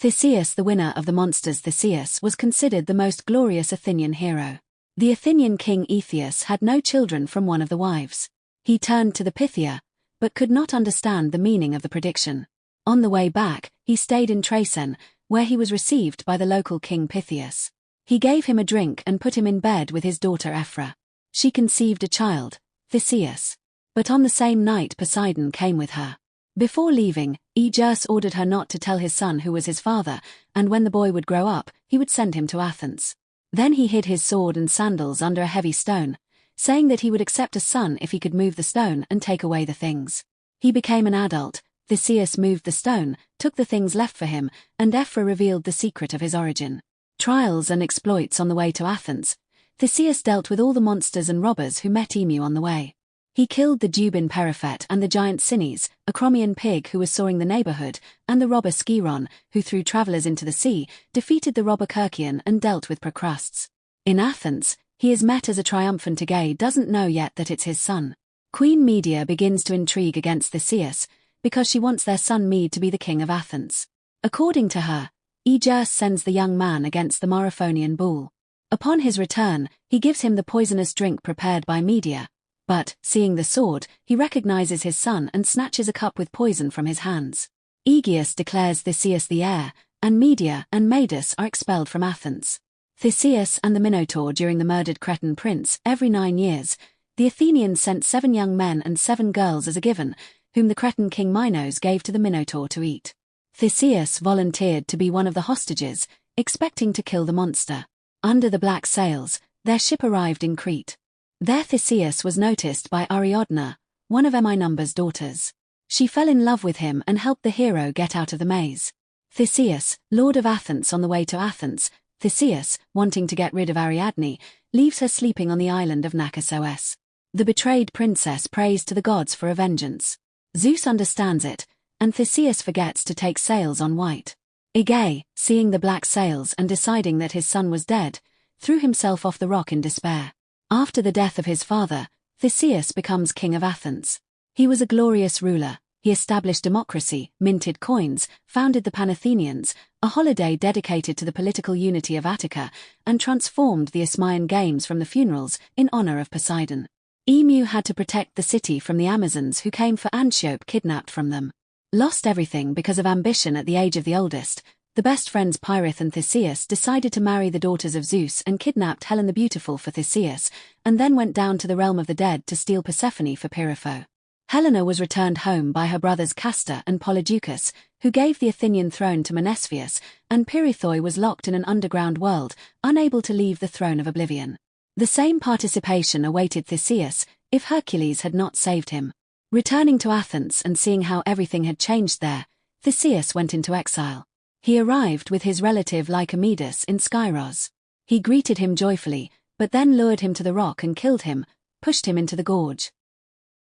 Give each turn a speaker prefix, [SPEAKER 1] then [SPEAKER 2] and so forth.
[SPEAKER 1] Theseus, the winner of the monsters. Theseus was considered the most glorious Athenian hero. The Athenian king Eetheus had no children from one of the wives. He turned to the Pythia, but could not understand the meaning of the prediction. On the way back, he stayed in Tracen, where he was received by the local king Pythias. He gave him a drink and put him in bed with his daughter Ephra. She conceived a child, Theseus. But on the same night Poseidon came with her. Before leaving, Aegeus ordered her not to tell his son who was his father, and when the boy would grow up, he would send him to Athens. Then he hid his sword and sandals under a heavy stone, saying that he would accept a son if he could move the stone and take away the things. He became an adult. Theseus moved the stone, took the things left for him, and Ephra revealed the secret of his origin. Trials and exploits. On the way to Athens, Theseus dealt with all the monsters and robbers who met Emu on the way. He killed the Dubin Periphet and the giant Cines, a Cromian pig who was sawing the neighborhood, and the robber Sciron, who threw travelers into the sea, defeated the robber Cercion and dealt with Procrustes. In Athens, he is met as a triumphant Aegae doesn't know yet that it's his son. Queen Medea begins to intrigue against Theseus, because she wants their son Mede to be the king of Athens. According to her, Aegeus sends the young man against the Morophonian bull. Upon his return, he gives him the poisonous drink prepared by Medea. But, seeing the sword, he recognizes his son and snatches a cup with poison from his hands. Aegeus declares Theseus the heir, and Medea and Medus are expelled from Athens. Theseus and the Minotaur. During the murdered Cretan prince, every 9 years, the Athenians sent 7 young men and 7 girls as a given, whom the Cretan king Minos gave to the Minotaur to eat. Theseus volunteered to be one of the hostages, expecting to kill the monster. Under the black sails, their ship arrived in Crete. There Theseus was noticed by Ariadne, one of Eminumber's daughters. She fell in love with him and helped the hero get out of the maze. Theseus, lord of Athens. On the way to Athens, Theseus, wanting to get rid of Ariadne, leaves her sleeping on the island of Naxos. The betrayed princess prays to the gods for a vengeance. Zeus understands it, and Theseus forgets to take sails on white. Aegae, seeing the black sails and deciding that his son was dead, threw himself off the rock in despair. After the death of his father, Theseus becomes king of Athens. He was a glorious ruler. He established democracy, minted coins, founded the Panathenians, a holiday dedicated to the political unity of Attica, and transformed the Isthmian Games from the funerals in honor of Poseidon. Emu had to protect the city from the Amazons who came for Antiope kidnapped from them. Lost everything because of ambition at the age of the oldest, the best friends Pirith and Theseus decided to marry the daughters of Zeus and kidnapped Helen the Beautiful for Theseus, and then went down to the realm of the dead to steal Persephone for Pyrrhopho. Helena was returned home by her brothers Castor and Polydeucus, who gave the Athenian throne to Mnestheus, and Pirithoi was locked in an underground world, unable to leave the throne of oblivion. The same participation awaited Theseus, if Hercules had not saved him. Returning to Athens and seeing how everything had changed there, Theseus went into exile. He arrived with his relative Lycomedes in Skyros. He greeted him joyfully, but then lured him to the rock and killed him, pushed him into the gorge.